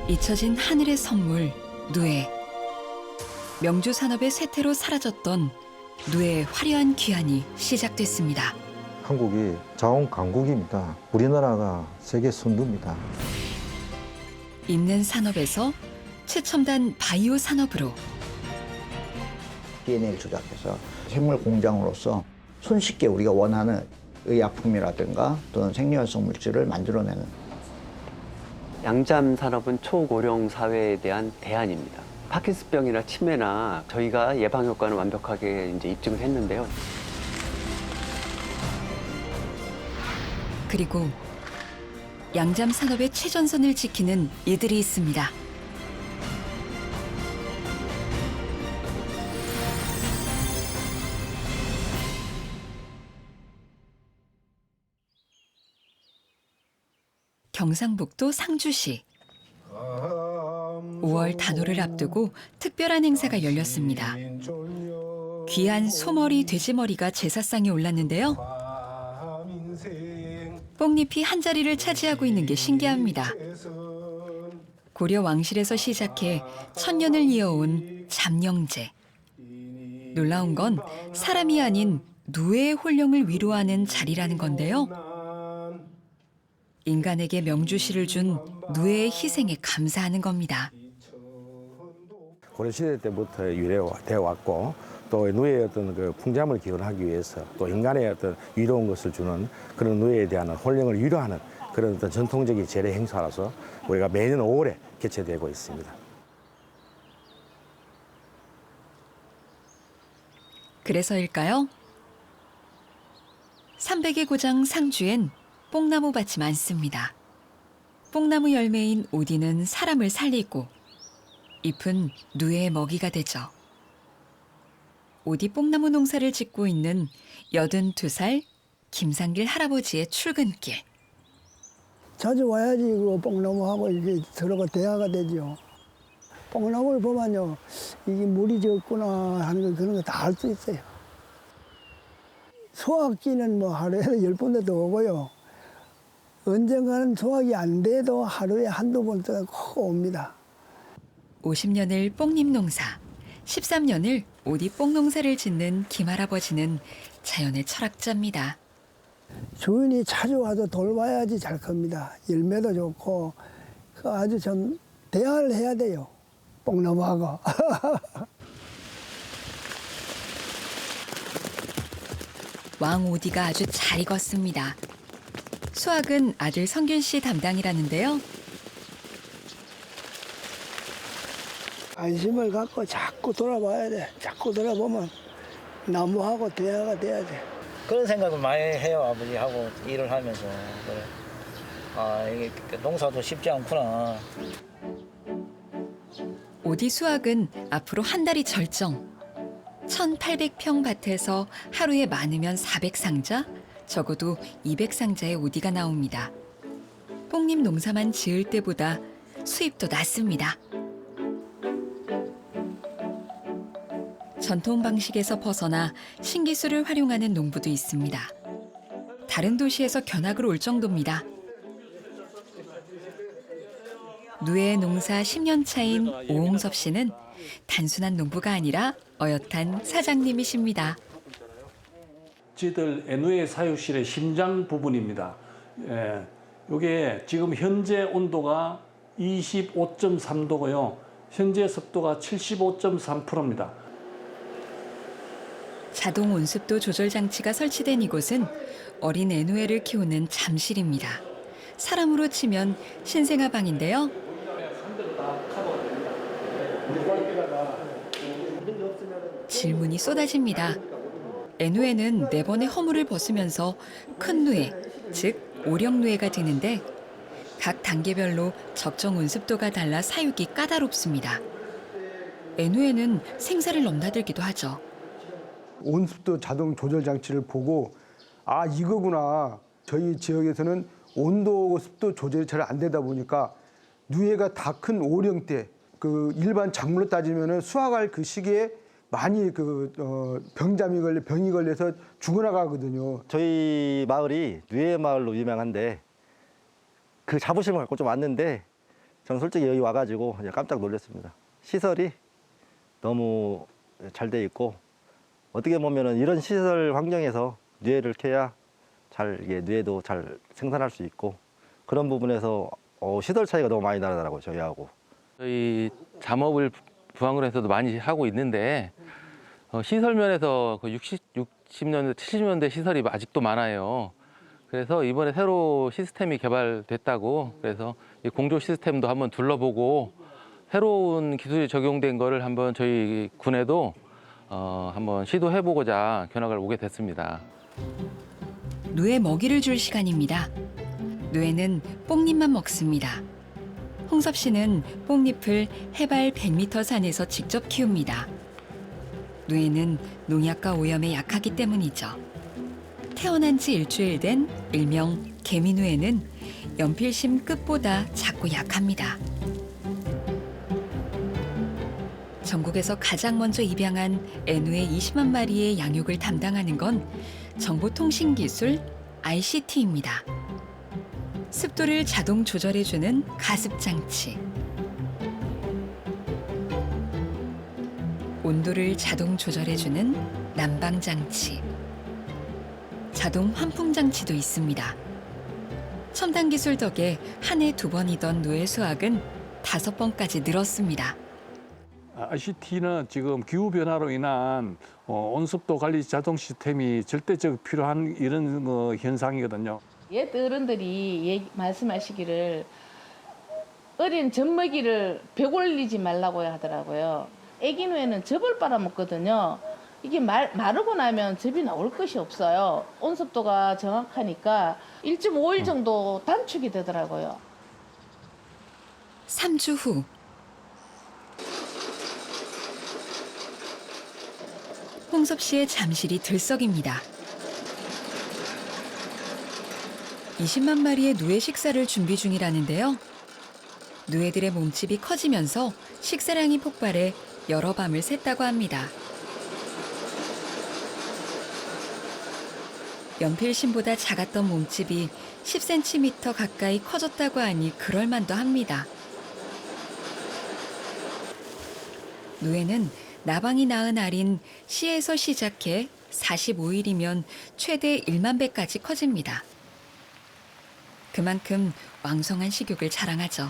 잊혀진 하늘의 선물 누에. 명주 산업의 쇠퇴로 사라졌던 누에의 화려한 귀환이 시작됐습니다. 한국이 자원 강국입니다. 우리나라가 세계 선두입니다. 있는 산업에서 최첨단 바이오 산업으로 DNA를 조작해서 생물 공장으로서 손쉽게 우리가 원하는 의약품이라든가 또는 생리활성 물질을 만들어내는 양잠 산업은 초고령 사회에 대한 대안입니다. 파킨슨병이나 치매나 저희가 예방 효과는 완벽하게 이제 입증을 했는데요. 그리고 양잠 산업의 최전선을 지키는 이들이 있습니다. 경상북도 상주시. 5월 단오를 앞두고 특별한 행사가 열렸습니다. 귀한 소머리 돼지머리가 제사상에 올랐는데요. 뽕잎이 한 자리를 차지하고 있는 게 신기합니다. 고려 왕실에서 시작해 천년을 이어온 잠영제. 놀라운 건 사람이 아닌 누에의 혼령을 위로하는 자리라는 건데요. 인간에게 명주실을 준 누에의 희생에 감사하는 겁니다. 고려시대 때부터 유래되어 왔고 또 누에의 어떤 그 풍잠을 기원하기 위해서 또 인간의 어떤 위로운 것을 주는 그런 누에에 대한 혼령을 위로하는 그런 어떤 전통적인 제례 행사라서 우리가 매년 5월에 개최되고 있습니다. 그래서일까요? 300의 고장 상주엔 뽕나무 밭이 많습니다. 뽕나무 열매인 오디는 사람을 살리고 잎은 누에의 먹이가 되죠. 오디 뽕나무 농사를 짓고 있는 82살 김상길 할아버지의 출근길. 자주 와야지 그 뽕나무하고 이게 서로가 대화가 되죠. 뽕나무를 보면요, 이게 물이 적구나 하는 거 그런 거 다 알 수 있어요. 소화기는 뭐 하루에 10번도 오고요. 언젠가는 소화기 안 돼도 하루에 한두 번 꼭 옵니다. 50년을 뽕잎 농사, 13년을 오디 뽕 농사를 짓는 김할아버지는 자연의 철학자입니다. 주인이 자주 와서 돌봐야지 잘 큽니다. 열매도 좋고 그 아주 좀 대화를 해야 돼요. 뽕나무하고. 왕 오디가 아주 잘 익었습니다. 수확은 아들 성균 씨 담당이라는데요. 안심을 갖고 자꾸 돌아봐야 돼. 자꾸 돌아보면 나무하고 대화가 돼야 돼. 그런 생각을 많이 해요. 아버지하고 일을 하면서. 그래. 아, 이게 농사도 쉽지 않구나. 오디 수확은 앞으로 한 달이 절정. 1,800평 밭에서 하루에 많으면 400상자, 적어도 200상자의 오디가 나옵니다. 뽕잎 농사만 지을 때보다 수입도 낮습니다. 전통 방식에서 벗어나 신기술을 활용하는 농부도 있습니다. 다른 도시에서 견학을 올 정도입니다. 누에 농사 10년 차인 오홍섭 씨는 단순한 농부가 아니라 어엿한 사장님이십니다. 저희들 애누에 사육실의 심장 부분입니다. 이게 지금 현재 온도가 25.3도고요. 현재 습도가 75.3%입니다. 자동 온습도 조절 장치가 설치된 이곳은 어린 애누에를 키우는 잠실입니다. 사람으로 치면 신생아 방인데요. 질문이 쏟아집니다. 애누에는 4번의 허물을 벗으면서 큰 누에, 즉 오령 누에가 되는데 각 단계별로 적정 온습도가 달라 사육이 까다롭습니다. 애누에는 생사를 넘나들기도 하죠. 온습도 자동 조절 장치를 보고 아 이거구나. 저희 지역에서는 온도 습도 조절이 잘 안 되다 보니까 누에가 다 큰 오령 때 그 일반 작물로 따지면은 수확할 그 시기에 많이 병이 걸려서 죽어나가거든요. 저희 마을이 누에 마을로 유명한데 그 자부심을 갖고 좀 왔는데 저는 솔직히 여기 와가지고 이제 깜짝 놀랐습니다. 시설이 너무 잘 돼 있고 어떻게 보면은 이런 시설 환경에서 뇌를 캐야 이게 뇌도 잘 생산할 수 있고 그런 부분에서 시설 차이가 너무 많이 나더라고요, 저희하고. 저희 잠업을 부항으로 해서도 많이 하고 있는데 시설 면에서 그 60년대, 70년대 시설이 아직도 많아요. 그래서 이번에 새로 시스템이 개발됐다고 그래서 이 공조 시스템도 한번 둘러보고 새로운 기술이 적용된 거를 한번 저희 군에도 한번 시도해보고자 견학을 오게 됐습니다. 누에 먹이를 줄 시간입니다. 누에는 뽕잎만 먹습니다. 홍섭 씨는 뽕잎을 해발 100m 산에서 직접 키웁니다. 누에는 농약과 오염에 약하기 때문이죠. 태어난 지 일주일 된 일명 개미누에는 연필심 끝보다 작고 약합니다. 전국에서 가장 먼저 입양한 애누에 20만 마리의 양육을 담당하는 건 정보통신기술 ICT입니다. 습도를 자동 조절해주는 가습장치, 온도를 자동 조절해주는 난방장치, 자동 환풍장치도 있습니다. 첨단 기술 덕에 한 해 2번이던 누에 수확은 5번까지 늘었습니다. ICT는 지금 기후 변화로 인한 온습도 관리 자동 시스템이 절대적 필요한 이런 현상이거든요. 옛 어른들이 말씀하시기를 어린 젖먹이를 벽 올리지 말라고 하더라고요. 애기 누에는 즙을 빨아먹거든요. 이게 마르고 나면 즙이 나올 것이 없어요. 온습도가 정확하니까 1.5일 정도 단축이 되더라고요. 3주 후 홍섭 씨의 잠실이 들썩입니다. 20만 마리의 누에 식사를 준비 중이라는데요. 누에들의 몸집이 커지면서 식사량이 폭발해 여러 밤을 샜다고 합니다. 연필심보다 작았던 몸집이 10cm 가까이 커졌다고 하니 그럴만도 합니다. 누에는 나방이 낳은 알인 씨에서 시작해 45일이면 최대 1만 배까지 커집니다. 그만큼 왕성한 식욕을 자랑하죠.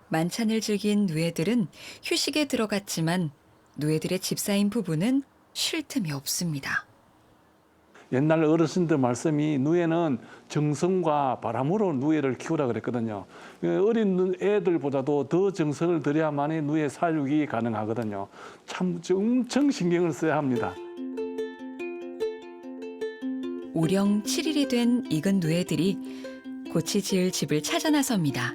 만찬을 즐긴 누에들은 휴식에 들어갔지만 누에들의 집사인 부부는 쉴 틈이 없습니다. 옛날 어르신들 말씀이 누에는 정성과 바람으로 누에를 키우라 그랬거든요. 어린 애들보다도 더 정성을 들여야만이 누에 사육이 가능하거든요. 참 엄청 신경을 써야 합니다. 오령 7일이 된 익은 누에들이 고치 지을 집을 찾아 나섭니다.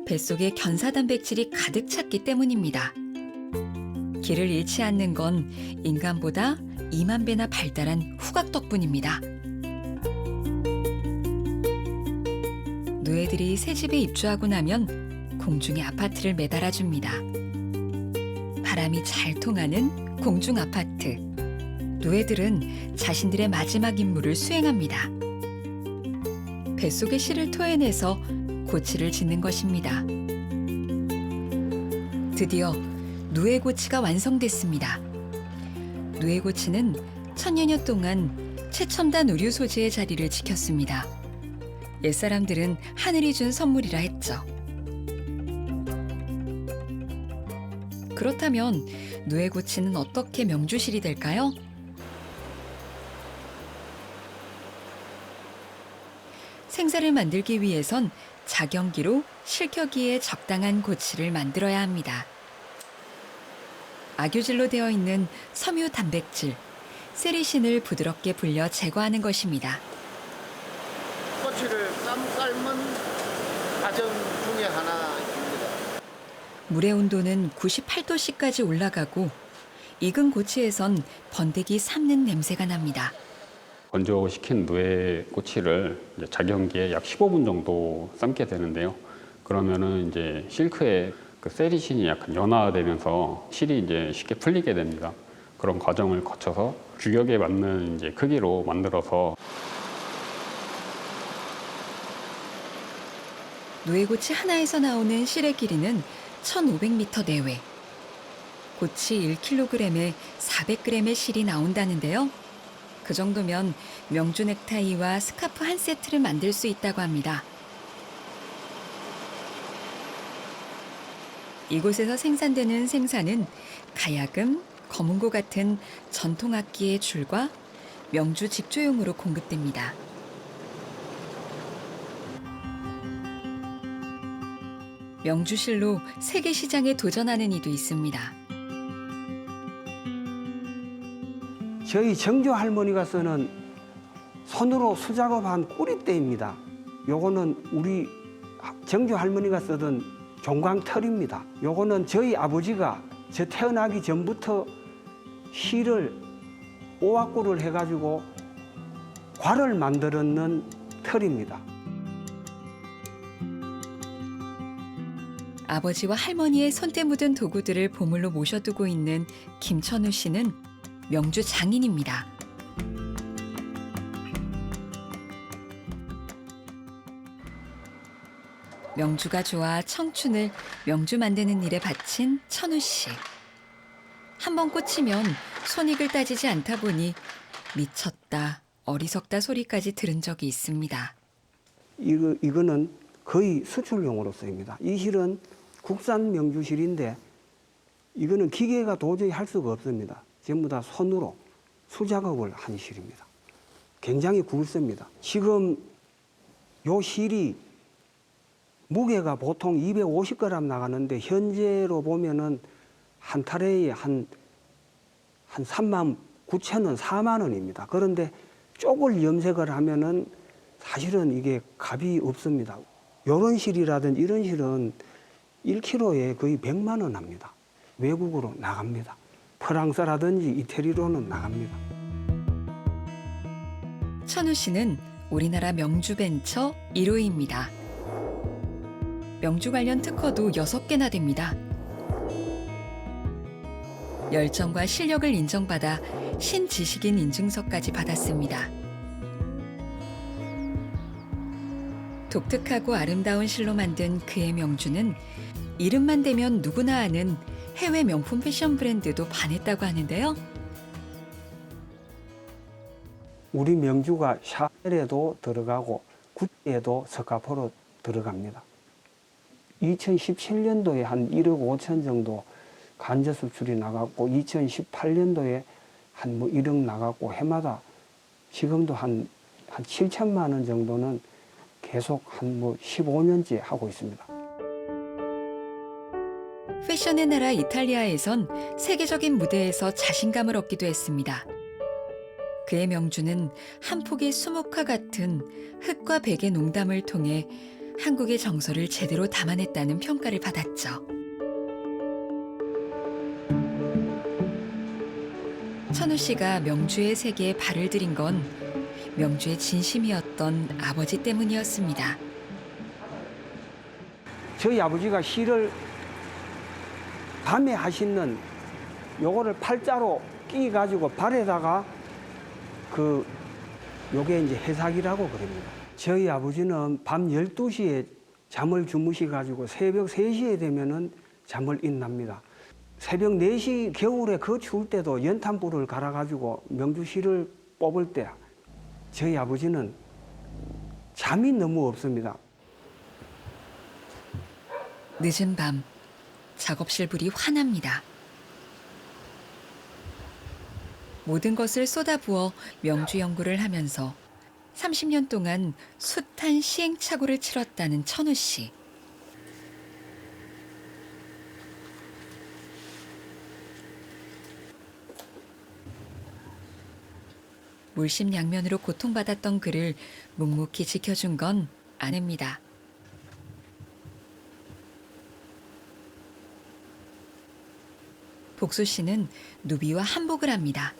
뱃속에 견사 단백질이 가득 찼기 때문입니다. 길을 잃지 않는 건 인간보다 2만 배나 발달한 후각 덕분입니다. 누에들이 새 집에 입주하고 나면 공중에 아파트를 매달아 줍니다. 바람이 잘 통하는 공중 아파트. 누에들은 자신들의 마지막 임무를 수행합니다. 뱃속의 씨를 토해내서 고치를 짓는 것입니다. 드디어 누에고치가 완성됐습니다. 누에고치는 천여년 동안 최첨단 의류 소재의 자리를 지켰습니다. 옛사람들은 하늘이 준 선물이라 했죠. 그렇다면 누에고치는 어떻게 명주실이 될까요? 생사를 만들기 위해선 작용기로 실켜기에 적당한 고치를 만들어야 합니다. 악유질로 되어 있는 섬유 단백질, 세리신을 부드럽게 불려 제거하는 것입니다. 꼬치를 삶은 과정 중에 하나입니다. 물의 온도는 98도씨까지 올라가고 익은 고치에선 번데기 삶는 냄새가 납니다. 건조시킨 누에 꼬치를 이제 작용기에 약 15분 정도 삶게 되는데요. 그러면은 이제 실크의 그 세리신이 약간 연화되면서 실이 이제 쉽게 풀리게 됩니다. 그런 과정을 거쳐서 규격에 맞는 이제 크기로 만들어서 누에고치 하나에서 나오는 실의 길이는 1,500m 내외. 고치 1kg에 400g의 실이 나온다는데요. 그 정도면 명주 넥타이와 스카프 한 세트를 만들 수 있다고 합니다. 이곳에서 생산되는 생산은 가야금, 거문고 같은 전통 악기의 줄과 명주 직조용으로 공급됩니다. 명주실로 세계 시장에 도전하는 이도 있습니다. 저희 정조 할머니가 쓰는 손으로 수작업한 꼬리대입니다. 요거는 우리 정조 할머니가 쓰던 종광털입니다. 요거는 저희 아버지가 저 태어나기 전부터 실을 오악구를 해가지고 괄을 만들었는 털입니다. 아버지와 할머니의 손때 묻은 도구들을 보물로 모셔두고 있는 김천우 씨는 명주 장인입니다. 명주가 좋아 청춘을 명주 만드는 일에 바친 천우 씨. 한번 꽂히면 손익을 따지지 않다 보니 미쳤다, 어리석다 소리까지 들은 적이 있습니다. 이거는 거의 수출용으로 쓰입니다. 이 실은 국산 명주실인데 이거는 기계가 도저히 할 수가 없습니다. 전부 다 손으로 수작업을 한 실입니다. 굉장히 굵습니다. 지금 요 실이 무게가 보통 250g 나가는데 현재로 보면은 한 타래에 한 39,000원, 4만 원입니다. 그런데 쪽을 염색을 하면은 사실은 이게 값이 없습니다. 요런 실이라든지 이런 실은 1kg에 거의 100만 원 합니다. 외국으로 나갑니다. 프랑스라든지 이태리로는 나갑니다. 천우 씨는 우리나라 명주 벤처 1호입니다. 명주 관련 특허도 6개나 됩니다. 열정과 실력을 인정받아 신지식인 인증서까지 받았습니다. 독특하고 아름다운 실로 만든 그의 명주는 이름만 대면 누구나 아는 해외 명품 패션 브랜드도 반했다고 하는데요. 우리 명주가 샤넬에도 들어가고 구찌에도 스카프로 들어갑니다. 2017년도에 한 1억 5천 정도 관제 수출이 나갔고 2018년도에 한 1억 나갔고 해마다 지금도 한 7천만 원 정도는 계속 한 15년째 하고 있습니다. 패션의 나라 이탈리아에선 세계적인 무대에서 자신감을 얻기도 했습니다. 그의 명주는 한 폭의 수목화 같은 흙과 백의 농담을 통해 한국의 정서를 제대로 담아냈다는 평가를 받았죠. 천우 씨가 명주의 세계에 발을 들인 건 명주의 진심이었던 아버지 때문이었습니다. 저희 아버지가 실을 밤에 하시는 요거를 팔자로 끼 가지고 발에다가 요게 이제 해삭이라고 그럽니다. 저희 아버지는 밤 12시에 잠을 주무시 가지고 새벽 3시에 되면은 잠을 인납니다. 새벽 4시 겨울에 그 추울 때도 연탄불을 갈아 가지고 명주실을 뽑을 때 저희 아버지는 잠이 너무 없습니다. 늦은 밤 작업실 불이 환합니다. 모든 것을 쏟아부어 명주 연구를 하면서 30년 동안 숱한 시행착오를 치렀다는 천우 씨. 물심양면으로 고통받았던 그를 묵묵히 지켜준 건 아내입니다. 복수 씨는 누비와 한복을 합니다.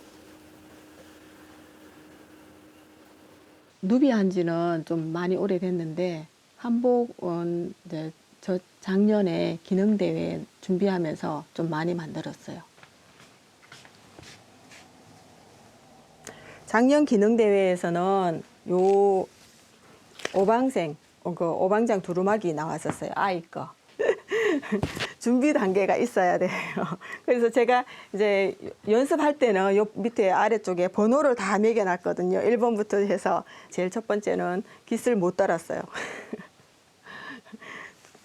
누비 한 지는 좀 많이 오래됐는데 한복은 이제 저 작년에 기능대회 준비하면서 좀 많이 만들었어요. 작년 기능대회에서는 요 오방생, 오방장 두루마기 나왔었어요. 아이 거. 준비 단계가 있어야 돼요. 그래서 제가 이제 연습할 때는 요 밑에 아래쪽에 번호를 다 매겨놨거든요. 1번부터 해서 제일 첫 번째는 깃을 못 달았어요.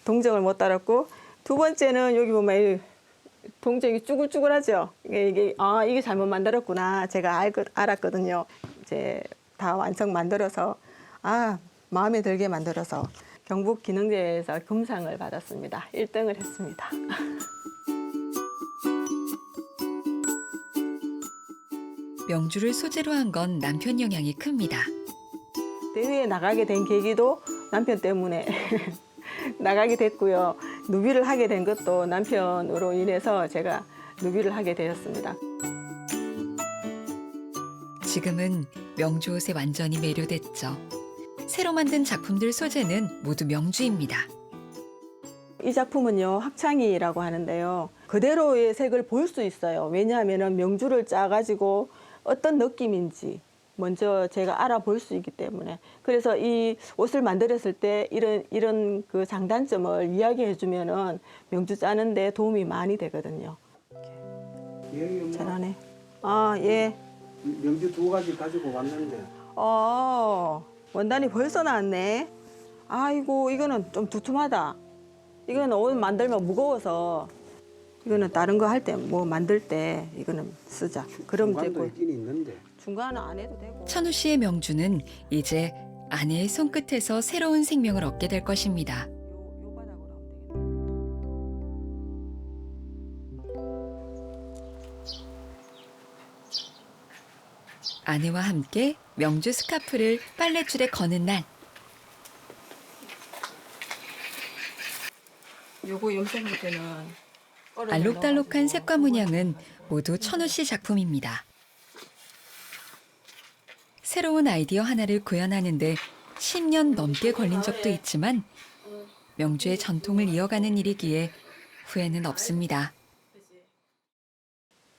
동정을 못 달았고, 두 번째는 여기 보면 동정이 쭈글쭈글하죠. 이게 잘못 만들었구나. 제가 알았거든요. 이제 다 완성 만들어서 마음에 들게 만들어서 경북 기능대회에서 금상을 받았습니다. 1등을 했습니다. 명주를 소재로 한 건 남편 영향이 큽니다. 대회에 나가게 된 계기도 남편 때문에 나가게 됐고요. 누비를 하게 된 것도 남편으로 인해서 제가 누비를 하게 되었습니다. 지금은 명주 옷에 완전히 매료됐죠. 새로 만든 작품들 소재는 모두 명주입니다. 이 작품은요, 합창이라고 하는데요. 그대로의 색을 볼 수 있어요. 왜냐하면 명주를 짜가지고 어떤 느낌인지 먼저 제가 알아볼 수 있기 때문에. 그래서 이 옷을 만들었을 때 이런 그 장단점을 이야기해 주면은 명주 짜는데 도움이 많이 되거든요. 잘하네. 예. 명주 2가지 가지고 왔는데. 원단이 벌써 나왔네. 아이고, 이거는 좀 두툼하다. 이거는 옷 만들면 무거워서 이거는 다른 거 할 때 뭐 만들 때 이거는 쓰자. 그럼 되고. 있긴 있는데. 중간은 안 해도 되고. 천우 씨의 명주는 이제 아내의 손끝에서 새로운 생명을 얻게 될 것입니다. 아내와 함께 명주 스카프를 빨랫줄에 거는 날. 요거 염색할 때는 알록달록한 색과 문양은 모두 천우 씨 작품입니다. 새로운 아이디어 하나를 구현하는데 10년 넘게 걸린 적도 있지만 명주의 전통을 이어가는 일이기에 후회는 없습니다.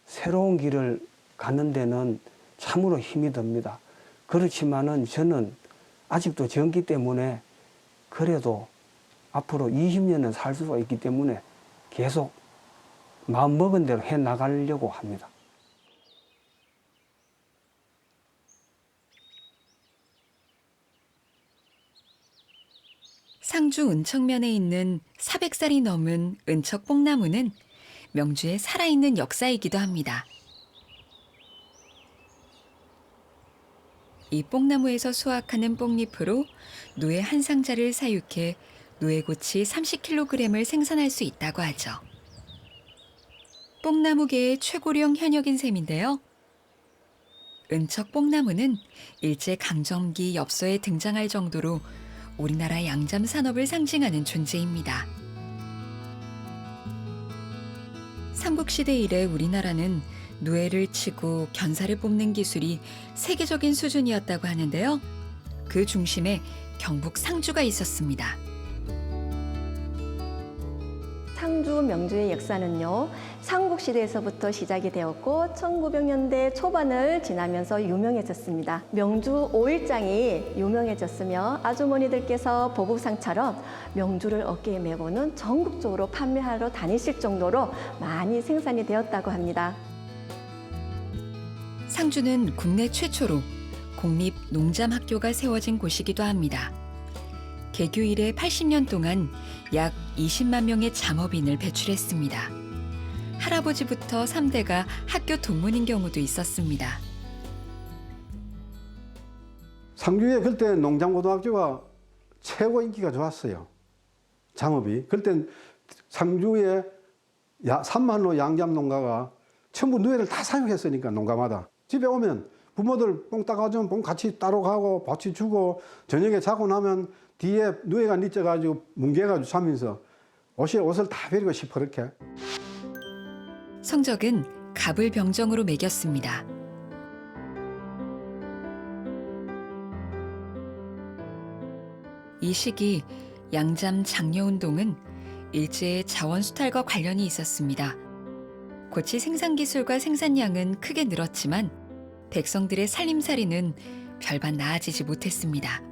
새로운 길을 가는 데는 참으로 힘이 듭니다. 그렇지만은 저는 아직도 젊기 때문에 그래도 앞으로 20년은 살 수가 있기 때문에 계속 마음먹은 대로 해 나가려고 합니다. 상주 은척면에 있는 400살이 넘은 은척 뽕나무는 명주의 살아있는 역사이기도 합니다. 이 뽕나무에서 수확하는 뽕잎으로 누에 한 상자를 사육해 누에고치 30kg을 생산할 수 있다고 하죠. 뽕나무계의 최고령 현역인 셈인데요. 은척 뽕나무는 일제강점기 엽서에 등장할 정도로 우리나라 양잠 산업을 상징하는 존재입니다. 삼국시대 이래 우리나라는 누에를 치고 견사를 뽑는 기술이 세계적인 수준이었다고 하는데요. 그 중심에 경북 상주가 있었습니다. 상주 명주의 역사는요, 삼국시대에서부터 시작이 되었고 1900년대 초반을 지나면서 유명해졌습니다. 명주 5일장이 유명해졌으며 아주머니들께서 보부상처럼 명주를 어깨에 메고는 전국적으로 판매하러 다니실 정도로 많이 생산이 되었다고 합니다. 상주는 국내 최초로 공립농잠학교가 세워진 곳이기도 합니다. 개교 이래 80년 동안 약 20만 명의 잠업인을 배출했습니다. 할아버지부터 3대가 학교 동문인 경우도 있었습니다. 상주에 그때 농장고등학교가 최고 인기가 좋았어요. 잠업이. 그때 상주에 3만로 양잠 농가가 전부 누에를 다 사용했으니까 농가마다. 집에 오면 부모들 뽕 따가주면 뽕 같이 따로 가고 같이 주고 저녁에 자고 나면 뒤에 누에가 뉘쳐가지고 뭉개가지고 자면서 옷을 다 버리고 시퍼렇게. 성적은 갑을 병정으로 매겼습니다. 이 시기 양잠 장려운동은 일제의 자원 수탈과 관련이 있었습니다. 고치 생산 기술과 생산량은 크게 늘었지만 백성들의 살림살이는 별반 나아지지 못했습니다.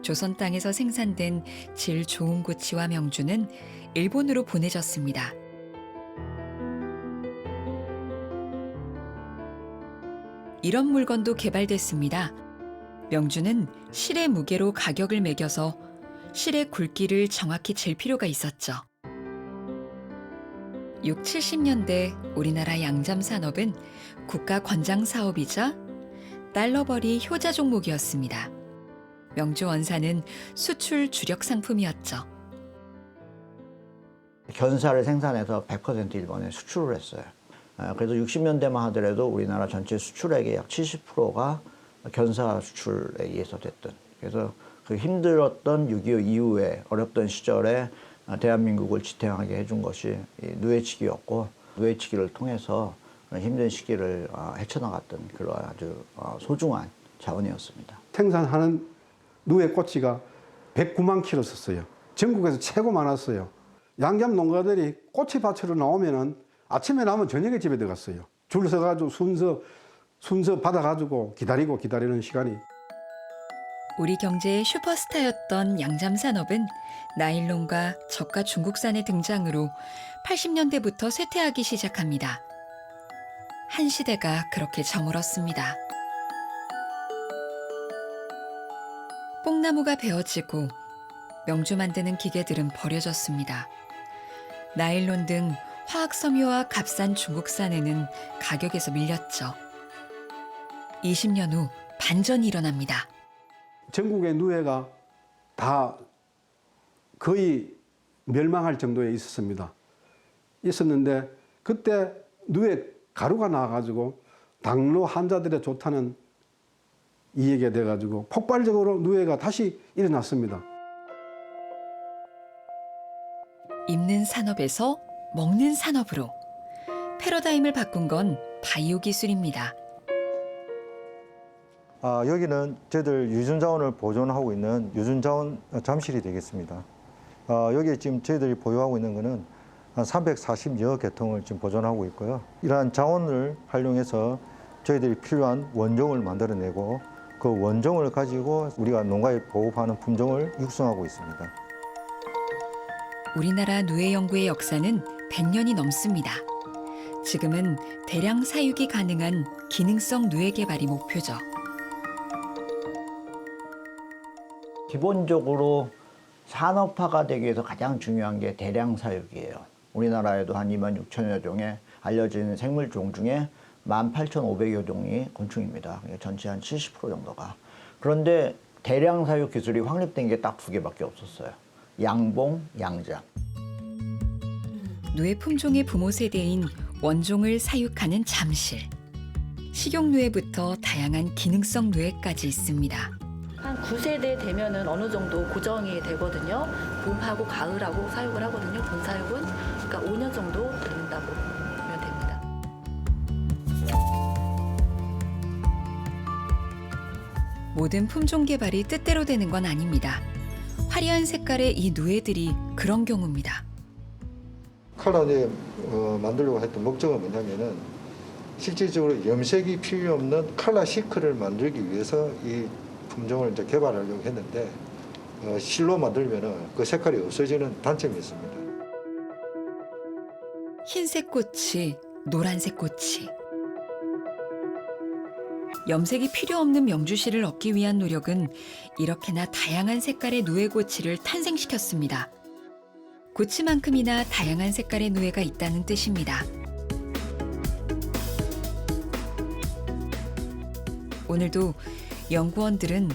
조선 땅에서 생산된 질 좋은 고치와 명주는 일본으로 보내졌습니다. 이런 물건도 개발됐습니다. 명주는 실의 무게로 가격을 매겨서 실의 굵기를 정확히 잴 필요가 있었죠. 6, 70년대 우리나라 양잠 산업은 국가 권장 사업이자 달러벌이 효자 종목이었습니다. 명주 원사는 수출 주력 상품이었죠. 견사를 생산해서 100% 일본에 수출을 했어요. 그래서 60년대만 하더라도 우리나라 전체 수출액의 약 70%가 견사 수출에 의해서 됐던. 그래서 그 힘들었던 6.25 이후에 어렵던 시절에 대한민국을 지탱하게 해준 것이 누에치기였고, 누에치기를 통해서 힘든 시기를 헤쳐나갔던 그런 아주 소중한 자원이었습니다. 생산하는 누에 꼬치가 109만 킬로 썼어요. 전국에서 최고 많았어요. 양잠 농가들이 꼬치 밭으로 나오면은 아침에 나오면 저녁에 집에 들어갔어요. 줄 서가지고 순서 받아가지고 기다리는 시간이. 우리 경제의 슈퍼스타였던 양잠 산업은 나일론과 저가 중국산의 등장으로 80년대부터 쇠퇴하기 시작합니다. 한 시대가 그렇게 저물었습니다. 뽕나무가 베어지고 명주 만드는 기계들은 버려졌습니다. 나일론 등 화학섬유와 값싼 중국산에는 가격에서 밀렸죠. 20년 후 반전이 일어납니다. 전국의 누에가 다 거의 멸망할 정도에 있었는데 그때 누에 가루가 나와가지고 당뇨 환자들의 좋다는 이야기가 돼가지고 폭발적으로 누에가 다시 일어났습니다. 입는 산업에서 먹는 산업으로 패러다임을 바꾼 건 바이오 기술입니다. 여기는 저희들 유전자원을 보존하고 있는 유전자원 잠실이 되겠습니다. 여기 지금 저희들이 보유하고 있는 것은 한 340여 계통을 지금 보존하고 있고요. 이러한 자원을 활용해서 저희들이 필요한 원종을 만들어내고 그 원종을 가지고 우리가 농가에 보급하는 품종을 육성하고 있습니다. 우리나라 누에 연구의 역사는 100년이 넘습니다. 지금은 대량 사육이 가능한 기능성 누에 개발이 목표죠. 기본적으로 산업화가 되기 위해서 가장 중요한 게 대량 사육이에요. 우리나라에도 한 26,000여 종의 알려진 생물종 중에 18,500여 종이 곤충입니다. 전체 한 70% 정도가. 그런데 대량 사육 기술이 확립된 게 딱 2개밖에 없었어요. 양봉, 양잠. 누에 품종의 부모 세대인 원종을 사육하는 잠실. 식용누에부터 다양한 기능성 누에까지 있습니다. 한 9세대 되면은 어느 정도 고정이 되거든요. 봄하고 가을하고 사육을 하거든요. 본 사육은 그러니까 5년 정도 걸린다고 보면 됩니다. 모든 품종 개발이 뜻대로 되는 건 아닙니다. 화려한 색깔의 이 누에들이 그런 경우입니다. 칼라 만들려고 했던 목적은 뭐냐면은 실질적으로 염색이 필요 없는 칼라 시크를 만들기 위해서 이 품종을 이제 개발하려고 했는데 실로 만들면은 그 색깔이 없어지는 단점이 있습니다. 흰색 꽃이, 노란색 꽃이. 염색이 필요 없는 명주실을 얻기 위한 노력은 이렇게나 다양한 색깔의 누에고치를 탄생시켰습니다. 고치만큼이나 다양한 색깔의 누에가 있다는 뜻입니다. 오늘도 연구원들은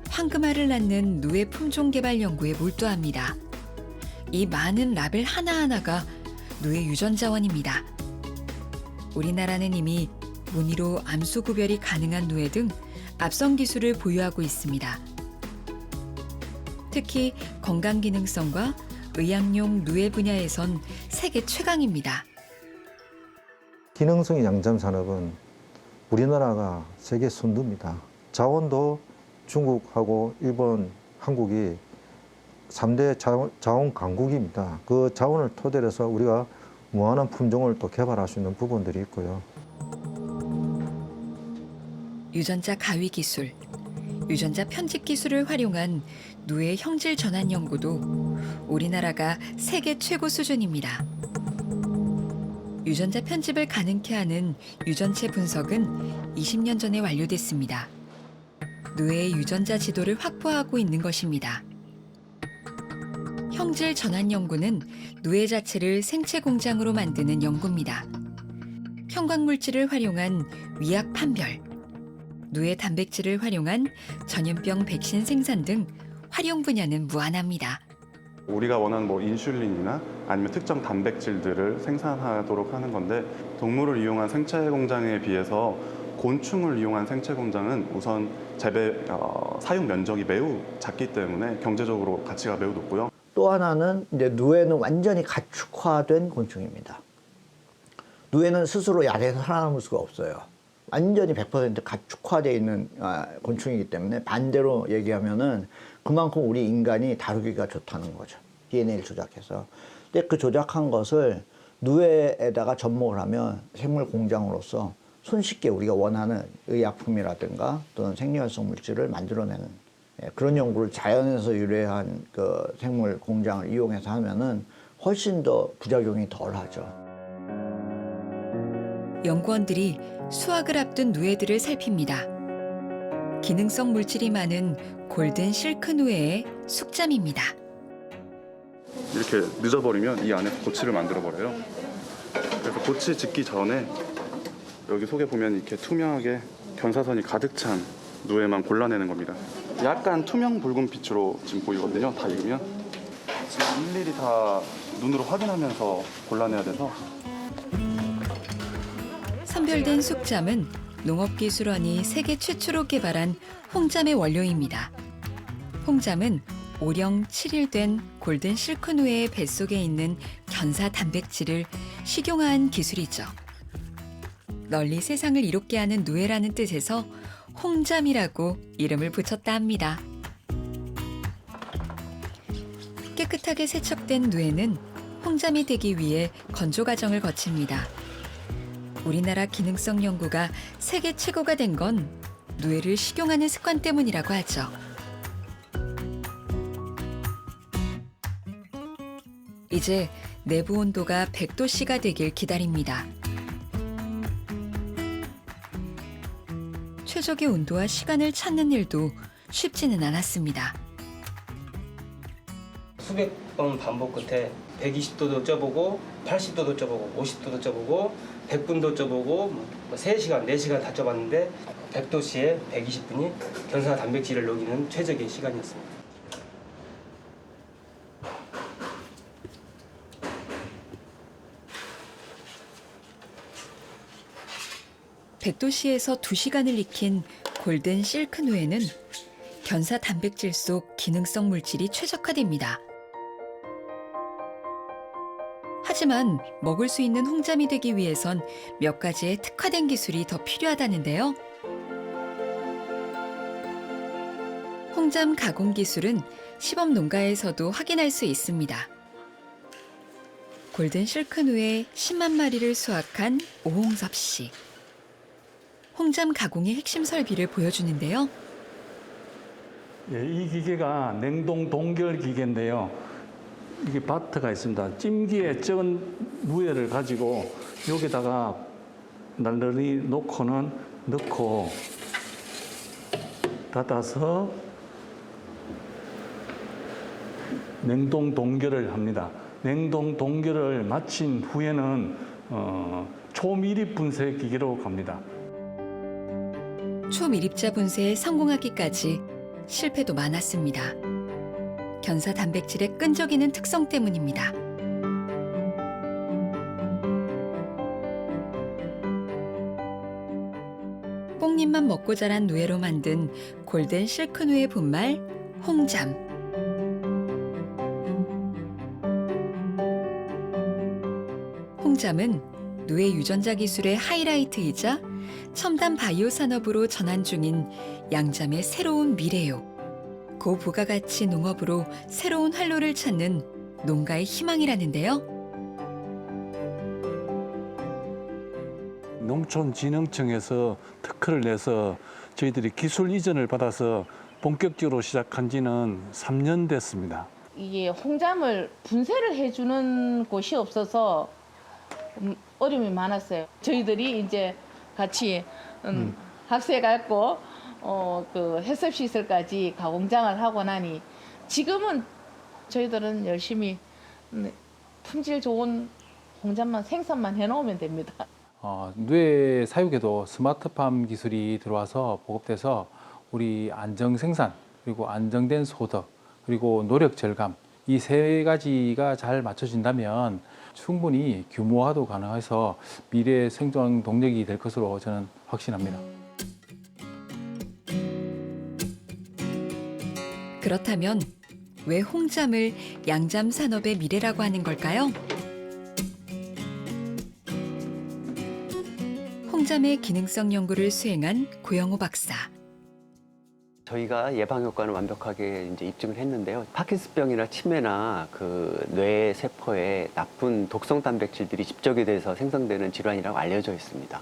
황금알을 낳는 누에 품종 개발 연구에 몰두합니다. 이 많은 라벨 하나하나가 누에 유전자원입니다. 우리나라는 이미 무늬로 암수 구별이 가능한 누에 등 앞선 기술을 보유하고 있습니다. 특히 건강 기능성과 의약용 누에 분야에선 세계 최강입니다. 기능성 양잠 산업은 우리나라가 세계 선두입니다. 자원도 중국하고 일본, 한국이 3대 자원 강국입니다. 그 자원을 토대로 해서 우리가 무한한 품종을 또 개발할 수 있는 부분들이 있고요. 유전자 가위 기술, 유전자 편집 기술을 활용한 누에 형질 전환 연구도 우리나라가 세계 최고 수준입니다. 유전자 편집을 가능케 하는 유전체 분석은 20년 전에 완료됐습니다. 누에의 유전자 지도를 확보하고 있는 것입니다. 형질 전환 연구는 누에 자체를 생체 공장으로 만드는 연구입니다. 형광물질을 활용한 위약 판별, 누에 단백질을 활용한 전염병 백신 생산 등 활용 분야는 무한합니다. 우리가 원하는 인슐린이나 아니면 특정 단백질들을 생산하도록 하는 건데, 동물을 이용한 생체 공장에 비해서 곤충을 이용한 생체 공장은 우선 재배 사용 면적이 매우 작기 때문에 경제적으로 가치가 매우 높고요. 또 하나는 이제 누에는 완전히 가축화된 곤충입니다. 누에는 스스로 야생에서 살아남을 수가 없어요. 완전히 100% 가축화되어 있는 곤충이기 때문에 반대로 얘기하면은 그만큼 우리 인간이 다루기가 좋다는 거죠. DNA를 조작해서. 근데 그 조작한 것을 누에에다가 접목을 하면 생물 공장으로서 손쉽게 우리가 원하는 의약품이라든가 또는 생리활성 물질을 만들어내는 그런 연구를 자연에서 유래한 그 생물 공장을 이용해서 하면은 훨씬 더 부작용이 덜하죠. 연구원들이 수확을 앞둔 누에들을 살핍니다. 기능성 물질이 많은 골든 실크 누에의 숙잠입니다. 이렇게 늦어버리면 이 안에 고치를 만들어버려요. 그래서 고치 짓기 전에 여기 속에 보면 이렇게 투명하게 견사선이 가득 찬 누에만 골라내는 겁니다. 약간 투명 붉은 빛으로 지금 보이거든요. 다 익으면. 지금 일일이 다 눈으로 확인하면서 골라내야 돼서. 선별된 숙잠은 농업기술원이 세계 최초로 개발한 홍잠의 원료입니다. 홍잠은 오령 7일 된 골든 실크 누에의 뱃속에 있는 견사 단백질을 식용화한 기술이죠. 널리 세상을 이롭게 하는 누에라는 뜻에서 홍잠이라고 이름을 붙였다 합니다. 깨끗하게 세척된 누에는 홍잠이 되기 위해 건조 과정을 거칩니다. 우리나라 기능성 연구가 세계 최고가 된 건 누에를 식용하는 습관 때문이라고 하죠. 이제 내부 온도가 100도씨가 되길 기다립니다. 최적의 온도와 시간을 찾는 일도 쉽지는 않았습니다. 수백 번 반복 끝에 120도도 쪄보고 80도도 쪄보고 50도도 쪄보고 100분도 쪄보고 3시간, 4시간 다 쪄봤는데 100도씨에 120분이 견사 단백질을 녹이는 최적의 시간이었습니다. (100도씨에서) 2시간을 익힌 골든 실크 누에는 견사 단백질 속 기능성 물질이 최적화됩니다. 하지만 먹을 수 있는 홍잠이 되기 위해선 몇 가지의 특화된 기술이 더 필요하다는데요. 홍잠 가공 기술은 시범 농가에서도 확인할 수 있습니다. 골든 실크 누에 10만 마리를 수확한 오홍섭 씨. 홍잠 가공의 핵심 설비를 보여주는데요. 예, 이 기계가 냉동 동결 기계인데요. 이게 바트가 있습니다. 찜기에 쪄은 누에를 가지고 여기다가 널널히 넣고 닫아서 냉동 동결을 합니다. 냉동 동결을 마친 후에는 초미립 분쇄 기계로 갑니다. 초미립자 분쇄에 성공하기까지 실패도 많았습니다. 견사 단백질의 끈적이는 특성 때문입니다. 뽕잎만 먹고 자란 누에로 만든 골든 실크 누에 분말 홍잠. 홍잠은 누에 유전자 기술의 하이라이트이자 첨단 바이오 산업으로 전환 중인 양잠의 새로운 미래요. 고부가가치 농업으로 새로운 활로를 찾는 농가의 희망이라는데요. 농촌진흥청에서 특허를 내서 저희들이 기술 이전을 받아서 본격적으로 시작한 지는 3년 됐습니다. 이게 홍잠을 분쇄를 해주는 곳이 없어서 어려움이 많았어요. 저희들이 이제 같이 합세갖고 그 해썹 시설까지 가공장을 하고 나니 지금은 저희들은 열심히 품질 좋은 홍잠만 생산만 해놓으면 됩니다. 뇌 사육에도 스마트팜 기술이 들어와서 보급돼서 우리 안정 생산 그리고 안정된 소득 그리고 노력 절감 이 세 가지가 잘 맞춰진다면 충분히 규모화도 가능해서 미래 생존 동력이 될 것으로 저는 확신합니다. 그렇다면 왜 홍잠을 양잠 산업의 미래라고 하는 걸까요? 홍잠의 기능성 연구를 수행한 고영호 박사. 저희가 예방 효과는 완벽하게 이제 입증을 했는데요. 파킨슨병이나 치매나 그 뇌 세포에 나쁜 독성 단백질들이 집적이 돼서 생성되는 질환이라고 알려져 있습니다.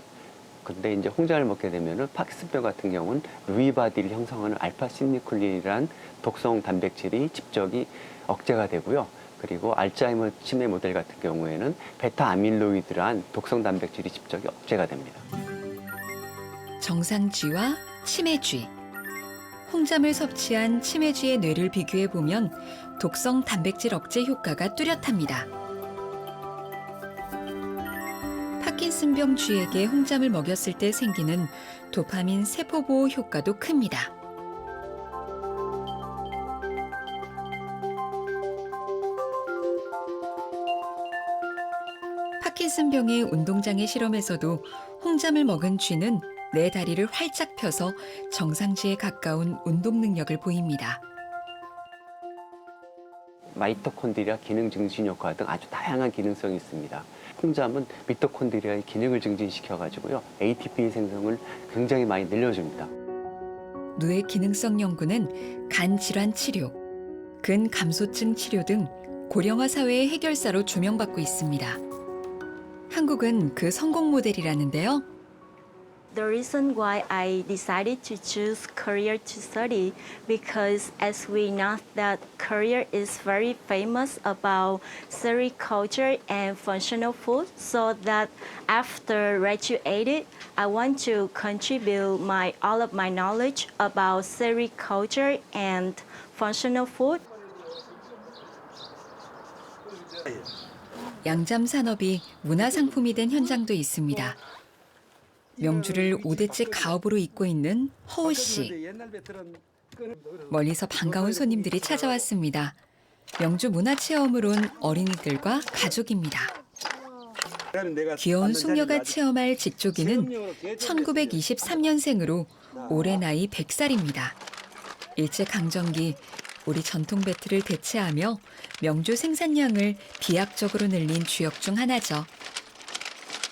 그런데 이제 홍잠을 먹게 되면은 파킨슨병 같은 경우는 루이바디를 형성하는 알파시니쿨린이란 독성 단백질이 집적이 억제가 되고요. 그리고 알츠하이머 치매 모델 같은 경우에는 베타 아밀로이드란 독성 단백질이 집적이 억제가 됩니다. 정상쥐와 치매쥐. 홍잠을 섭취한 치매쥐의 뇌를 비교해 보면 독성 단백질 억제 효과가 뚜렷합니다. 파킨슨병 쥐에게 홍잠을 먹였을 때 생기는 도파민 세포 보호 효과도 큽니다. 파킨슨병의 운동장애 실험에서도 홍잠을 먹은 쥐는 네 다리를 활짝 펴서 정상지에 가까운 운동 능력을 보입니다. 마이토콘드리아 기능 증진 효과 등 아주 다양한 기능성이 있습니다. 홍잠은 미토콘드리아의 기능을 증진시켜가지고요. ATP 생성을 굉장히 많이 늘려줍니다. 뇌 기능성 연구는 간 질환 치료, 근감소증 치료 등 고령화 사회의 해결사로 조명받고 있습니다. 한국은 그 성공 모델이라는데요. The reason why I decided to choose Korea to study because as we know that Korea is very famous about sericulture and functional food, so that after graduated, I want to contribute all of my knowledge about sericulture and functional food. 양잠 산업이 문화상품이 된 현장도 있습니다. 명주를 5대째 가업으로 잇고 있는 허우 씨. 멀리서 반가운 손님들이 찾아왔습니다. 명주 문화체험을 온 어린이들과 가족입니다. 귀여운 숙녀가 체험할 직조기는 1923년생으로 올해 나이 100살입니다. 일제강점기 우리 전통 배틀을 대체하며 명주 생산량을 비약적으로 늘린 주역 중 하나죠.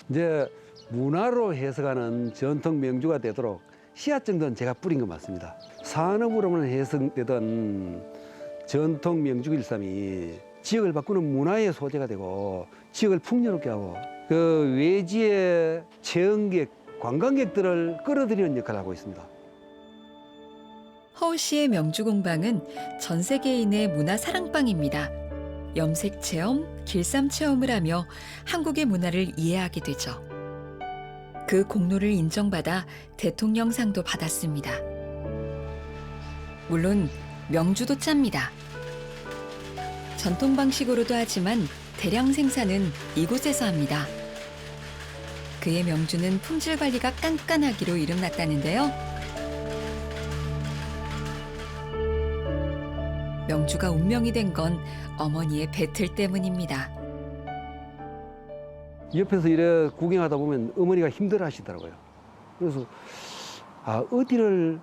이제 문화로 해석하는 전통 명주가 되도록 씨앗 정도는 제가 뿌린 것 맞습니다. 산업으로만 해석되던 전통 명주 일삼이 지역을 바꾸는 문화의 소재가 되고 지역을 풍요롭게 하고 그 외지의 체험객, 관광객들을 끌어들이는 역할을 하고 있습니다. 허우 씨의 명주 공방은 전 세계인의 문화 사랑방입니다. 염색 체험, 길쌈 체험을 하며 한국의 문화를 이해하게 되죠. 그 공로를 인정받아 대통령상도 받았습니다. 물론 명주도 짭니다. 전통 방식으로도 하지만 대량 생산은 이곳에서 합니다. 그의 명주는 품질 관리가 깐깐하기로 이름났다는데요. 명주가 운명이 된 건 어머니의 배틀 때문입니다. 옆에서 이래 구경하다 보면 어머니가 힘들어 하시더라고요. 그래서 어디를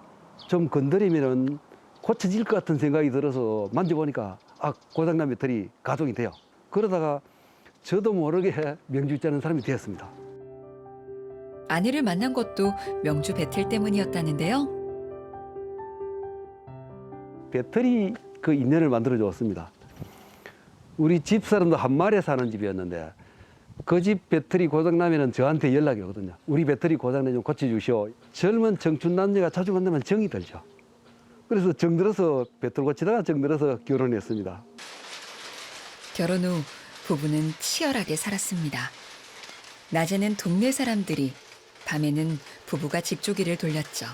좀 건드리면 고쳐질 것 같은 생각이 들어서 만져보니까 고장난 배터리 가동이 돼요. 그러다가 저도 모르게 명주 짜는 사람이 되었습니다. 아내를 만난 것도 명주 배틀 때문이었다는데요. 배터리 그 인연을 만들어 주었습니다. 우리 집사람도 한 마리에 사는 집이었는데 그 집 배터리 고장나면 저한테 연락이 오거든요. 우리 배터리 고장나 좀 고쳐주시오. 젊은 청춘 남녀가 자주 만나면 정이 들죠. 그래서 정들어서 배터리 고치다가 정들어서 결혼했습니다. 결혼 후 부부는 치열하게 살았습니다. 낮에는 동네 사람들이, 밤에는 부부가 직조기를 돌렸죠.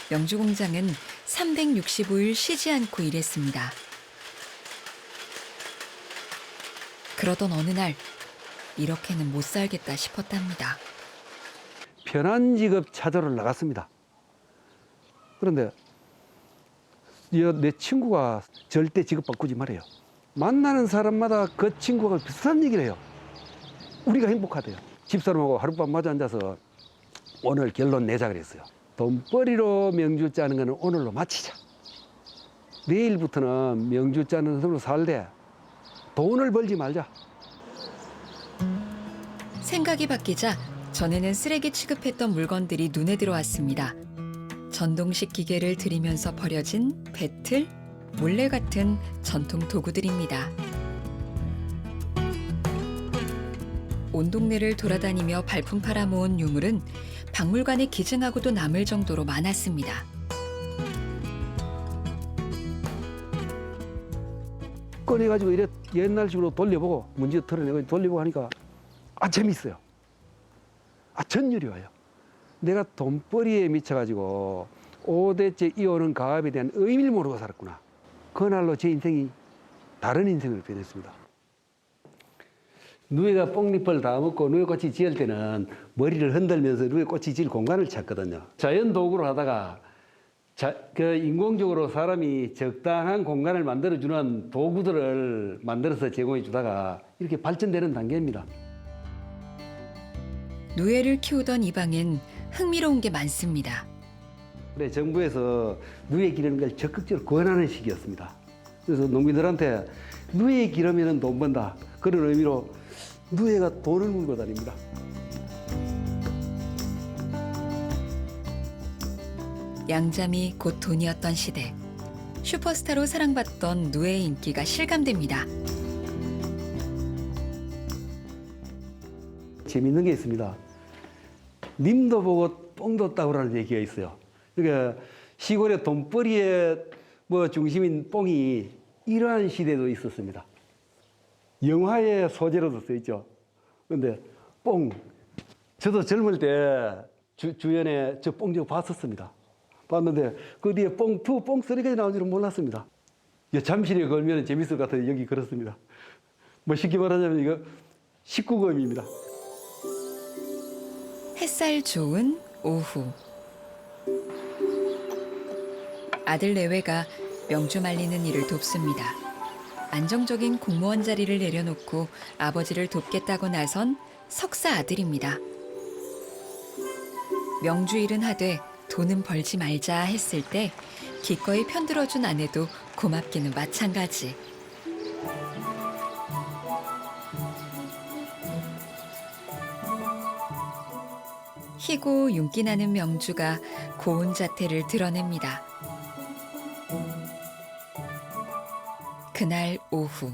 명주 공장은 365일 쉬지 않고 일했습니다. 그러던 어느 날 이렇게는 못 살겠다 싶었답니다. 편한 직업 찾으러 나갔습니다. 그런데 내 친구가 절대 직업 바꾸지 말아요. 만나는 사람마다 그 친구가 비슷한 얘기를 해요. 우리가 행복하대요. 집사람하고 하룻밤 마주 앉아서 오늘 결론 내자 그랬어요. 돈벌이로 명주 짜는 거는 오늘로 마치자. 내일부터는 명주 짜는 손으로 살되 돈을 벌지 말자. 생각이 바뀌자 전에는 쓰레기 취급했던 물건들이 눈에 들어왔습니다. 전동식 기계를 들이면서 버려진 배틀, 몰래 같은 전통 도구들입니다. 온 동네를 돌아다니며 발품 팔아모은 유물은 박물관에 기증하고도 남을 정도로 많았습니다. 꺼내가지고 이래 옛날식으로 돌려보고 문제 털어내고 돌려보고 하니까 재밌어요. 전율이 와요. 내가 돈벌이에 미쳐가지고 5대째 이어오는 가업에 대한 의미를 모르고 살았구나. 그날로 제 인생이 다른 인생으로 변했습니다. 누에가 뽕잎을 다 먹고 누에꽃이 지을 때는 머리를 흔들면서 누에꽃이 지을 공간을 찾거든요. 자연 도구로 하다가 인공적으로 사람이 적당한 공간을 만들어주는 도구들을 만들어서 제공해 주다가 이렇게 발전되는 단계입니다. 누에를 키우던 이 방엔 흥미로운 게 많습니다. 그래, 정부에서 누에 기르는 걸 적극적으로 권하는 시기였습니다. 그래서 농민들한테 누에 기르면 돈 번다. 그런 의미로 누에가 돈을 물고 다닙니다. 양잠이 곧 돈이었던 시대. 슈퍼스타로 사랑받던 누에의 인기가 실감됩니다. 재밌는 게 있습니다. 님도 보고 뽕도 따오라는 얘기가 있어요. 그러니까 시골의 돈벌이의 중심인 뽕이 이러한 시대도 있었습니다. 영화의 소재로도 쓰였죠. 그런데 뽕, 저도 젊을 때 주연에 저 뽕 좀 봤었습니다. 봤는데 그 뒤에 뽕2, 뽕3까지 나온 줄은 몰랐습니다. 잠실에 걸면 재밌을 것 같아요. 여기 그렇습니다. 쉽게 말하자면 이거 19금입니다. 햇살 좋은 오후. 아들 내외가 명주 말리는 일을 돕습니다. 안정적인 공무원 자리를 내려놓고 아버지를 돕겠다고 나선 석사 아들입니다. 명주 일은 하되 돈은 벌지 말자 했을 때 기꺼이 편들어준 아내도 고맙기는 마찬가지. 희고 윤기 나는 명주가 고운 자태를 드러냅니다. 그날 오후.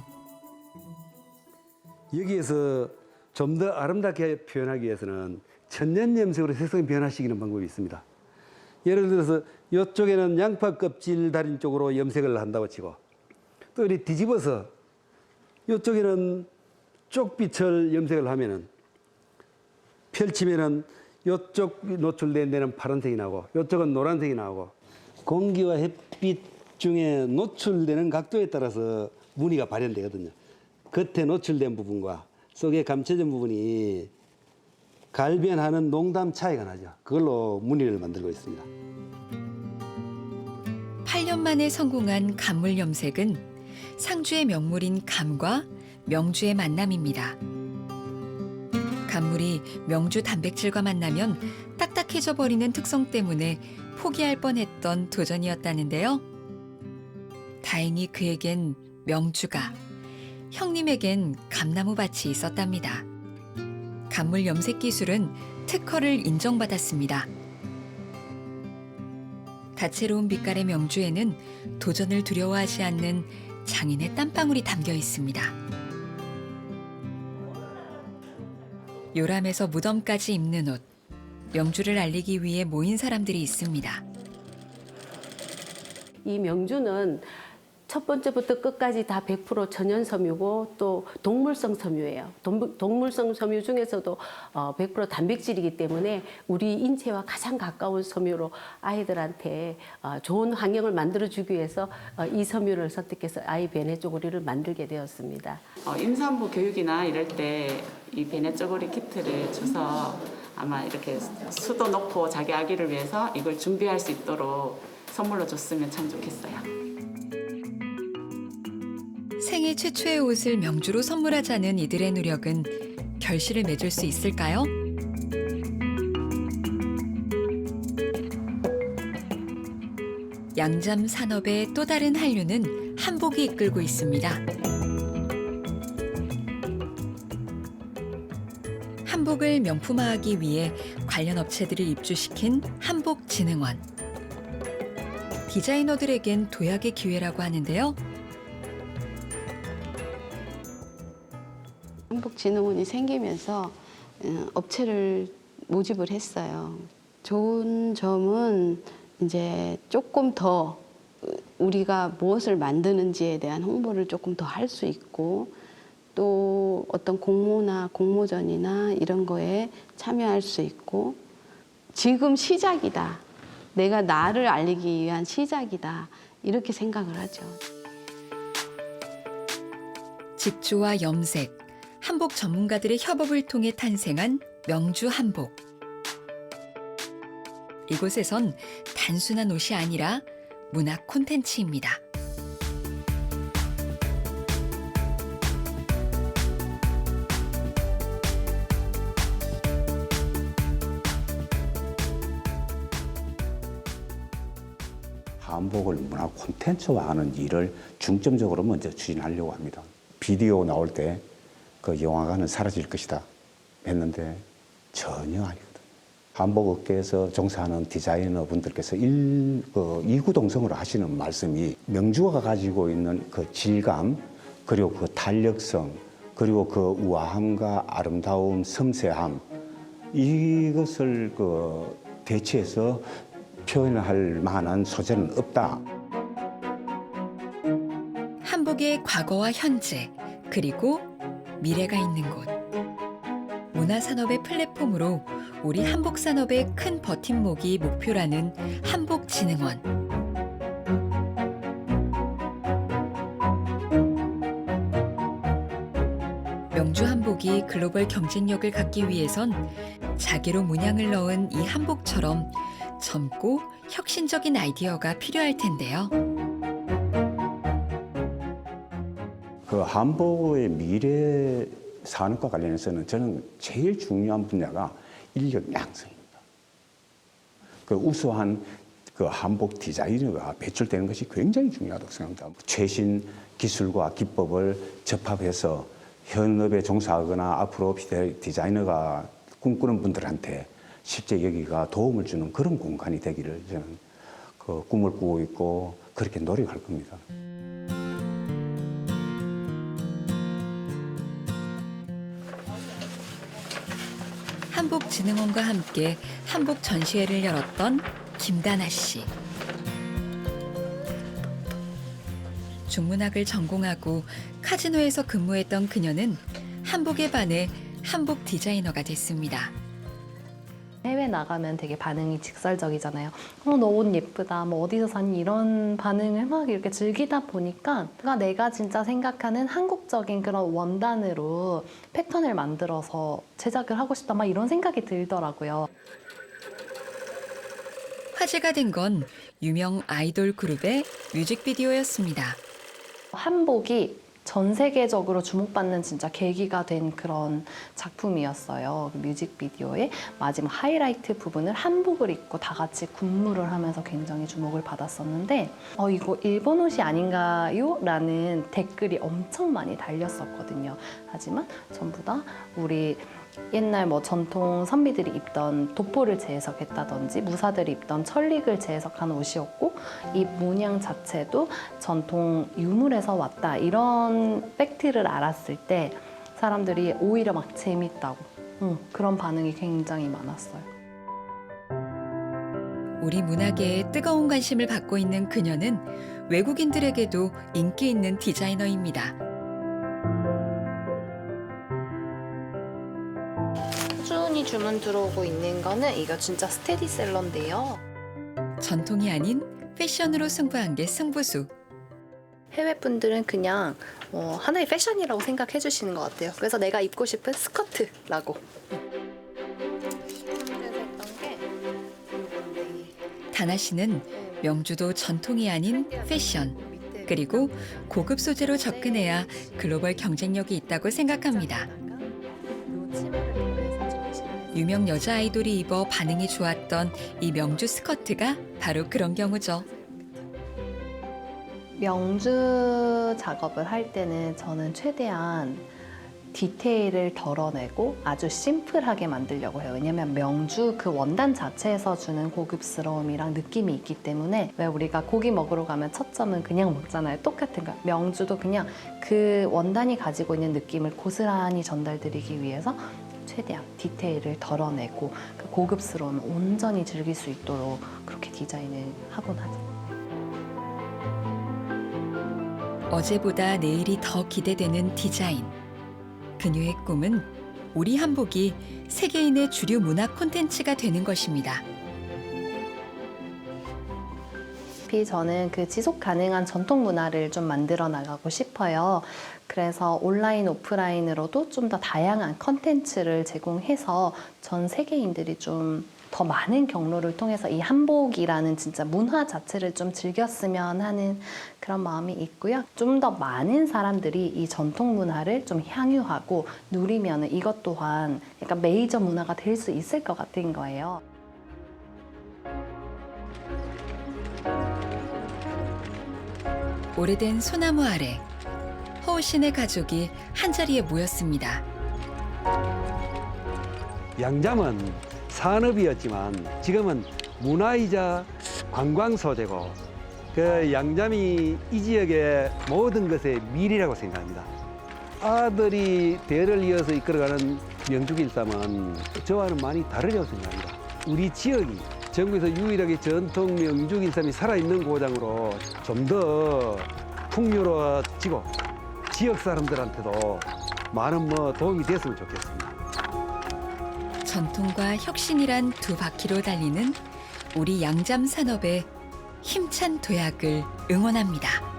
여기에서 좀 더 아름답게 표현하기 위해서는 천년 염색으로 색상을 변화시키는 방법이 있습니다. 예를 들어서 이쪽에는 양파 껍질 달인 쪽으로 염색을 한다고 치고 또 이렇게 뒤집어서 이쪽에는 쪽빛을 염색을 하면은 펼치면은 이쪽 노출된 데는 파란색이 나오고 이쪽은 노란색이 나오고 공기와 햇빛 중에 노출되는 각도에 따라서 무늬가 발현되거든요. 겉에 노출된 부분과 속에 감춰진 부분이 갈변하는 농담 차이가 나죠. 그걸로 무늬를 만들고 있습니다. 8년 만에 성공한 감물 염색은 상주의 명물인 감과 명주의 만남입니다. 감물이 명주 단백질과 만나면 딱딱해져 버리는 특성 때문에 포기할 뻔했던 도전이었다는데요. 다행히 그에겐 명주가, 형님에겐 감나무 밭이 있었답니다. 감물 염색 기술은 특허를 인정받았습니다. 다채로운 빛깔의 명주에는 도전을 두려워하지 않는 장인의 땀방울이 담겨 있습니다. 요람에서 무덤까지 입는 옷. 명주를 알리기 위해 모인 사람들이 있습니다. 이 명주는 첫 번째부터 끝까지 다 100% 천연 섬유고 또 동물성 섬유예요. 동물성 섬유 중에서도 100% 단백질이기 때문에 우리 인체와 가장 가까운 섬유로 아이들한테 좋은 환경을 만들어주기 위해서 이 섬유를 선택해서 아이 베네 쪼그리를 만들게 되었습니다. 임산부 교육이나 이럴 때 이 베네 쪼그리 키트를 줘서 아마 이렇게 수도 놓고 자기 아기를 위해서 이걸 준비할 수 있도록 선물로 줬으면 참 좋겠어요. 생애 최초의 옷을 명주로 선물하자는 이들의 노력은 결실을 맺을 수 있을까요? 양잠 산업의 또 다른 한류는 한복이 이끌고 있습니다. 한복을 명품화하기 위해 관련 업체들을 입주시킨 한복진흥원. 디자이너들에겐 도약의 기회라고 하는데요. 한복진흥원이 생기면서 업체를 모집을 했어요. 좋은 점은 이제 조금 더 우리가 무엇을 만드는지에 대한 홍보를 조금 더 할 수 있고 또 어떤 공모나 공모전이나 이런 거에 참여할 수 있고 지금 시작이다. 내가 나를 알리기 위한 시작이다. 이렇게 생각을 하죠. 직조와 염색, 한복 전문가들의 협업을 통해 탄생한 명주 한복. 이곳에선 단순한 옷이 아니라 문화 콘텐츠입니다. 한복을 문화 콘텐츠화하는 일을 중점적으로 먼저 추진하려고 합니다. 비디오 나올 때 그 영화관은 사라질 것이다 했는데 전혀 아니거든요. 한복 업계에서 종사하는 디자이너 분들께서 이구동성으로 하시는 말씀이 명주가 가지고 있는 그 질감 그리고 그 탄력성 그리고 그 우아함과 아름다움, 섬세함 이것을 대체해서 표현할 만한 소재는 없다. 한복의 과거와 현재 그리고 미래가 있는 곳. 문화산업의 플랫폼으로 우리 한복산업의 큰 버팀목이 목표라는 한복진흥원. 명주 한복이 글로벌 경쟁력을 갖기 위해선 자기로 문양을 넣은 이 한복처럼 젊고 혁신적인 아이디어가 필요할 텐데요. 그 한복의 미래 산업과 관련해서는 저는 제일 중요한 분야가 인력 양성입니다. 그 우수한 그 한복 디자이너가 배출되는 것이 굉장히 중요하다고 생각합니다. 최신 기술과 기법을 접합해서 현업에 종사하거나 앞으로 디자이너가 꿈꾸는 분들한테 실제 여기가 도움을 주는 그런 공간이 되기를 저는 그 꿈을 꾸고 있고 그렇게 노력할 겁니다. 한복진흥원과 함께 한복 전시회를 열었던 김다나 씨. 중문학을 전공하고 카지노에서 근무했던 그녀는 한복에 반해 한복 디자이너가 됐습니다. 해외 나가면 되게 반응이 직설적이잖아요. 너 옷 예쁘다, 뭐 어디서 샀니 이런 반응을 막 이렇게 즐기다 보니까 내가 진짜 생각하는 한국적인 그런 원단으로 패턴을 만들어서 제작을 하고 싶다 막 이런 생각이 들더라고요. 화제가 된 건 유명 아이돌 그룹의 뮤직비디오였습니다. 한복이 전 세계적으로 주목받는 진짜 계기가 된 그런 작품이었어요. 뮤직비디오의 마지막 하이라이트 부분을 한복을 입고 다 같이 군무를 하면서 굉장히 주목을 받았었는데 이거 일본 옷이 아닌가요? 라는 댓글이 엄청 많이 달렸었거든요. 하지만 전부 다 우리 옛날 전통 선비들이 입던 도포를 재해석했다든지 무사들이 입던 천릭을 재해석한 옷이었고 이 문양 자체도 전통 유물에서 왔다 이런 팩트를 알았을 때 사람들이 오히려 막 재밌다고 그런 반응이 굉장히 많았어요. 우리 문화계에 뜨거운 관심을 받고 있는 그녀는 외국인들에게도 인기 있는 디자이너입니다. 꾸준히 주문 들어오고 있는 거는 이거 진짜 스테디셀러인데요. 전통이 아닌 패션으로 승부한 게 승부수. 해외 분들은 그냥 하나의 패션이라고 생각해 주시는 것 같아요. 그래서 내가 입고 싶은 스커트라고. 다나 씨는 명주도 전통이 아닌 패션, 그리고 고급 소재로 접근해야 글로벌 경쟁력이 있다고 생각합니다. 유명 여자 아이돌이 입어 반응이 좋았던 이 명주 스커트가 바로 그런 경우죠. 명주 작업을 할 때는 저는 최대한 디테일을 덜어내고 아주 심플하게 만들려고 해요. 왜냐면 명주 그 원단 자체에서 주는 고급스러움이랑 느낌이 있기 때문에 왜 우리가 고기 먹으러 가면 첫 점은 그냥 먹잖아요. 똑같은 거. 명주도 그냥 그 원단이 가지고 있는 느낌을 고스란히 전달드리기 위해서 최대한 디테일을 덜어내고 그 고급스러움을 온전히 즐길 수 있도록 그렇게 디자인을 하곤 하죠. 어제보다 내일이 더 기대되는 디자인. 그녀의 꿈은 우리 한복이 세계인의 주류 문화 콘텐츠가 되는 것입니다. 저는 그 지속 가능한 전통 문화를 좀 만들어 나가고 싶어요. 그래서 온라인, 오프라인으로도 좀 더 다양한 컨텐츠를 제공해서 전 세계인들이 좀 더 많은 경로를 통해서 이 한복이라는 진짜 문화 자체를 좀 즐겼으면 하는 그런 마음이 있고요. 좀 더 많은 사람들이 이 전통 문화를 좀 향유하고 누리면 이것 또한 약간 메이저 문화가 될 수 있을 것 같은 거예요. 오래된 소나무 아래 허우신의 가족이 한자리에 모였습니다. 양잠은 산업이었지만 지금은 문화이자 관광 소재고 그 양잠이 이 지역의 모든 것의 미래라고 생각합니다. 아들이 대를 이어서 이끌어가는 명주길쌈은 저와는 많이 다르다고 생각합니다. 우리 지역이 전국에서 유일하게 전통 명주길쌈이 살아있는 고장으로 좀 더 풍요로워지고 지역 사람들한테도 많은 도움이 됐으면 좋겠습니다. 전통과 혁신이란 두 바퀴로 달리는 우리 양잠 산업의 힘찬 도약을 응원합니다.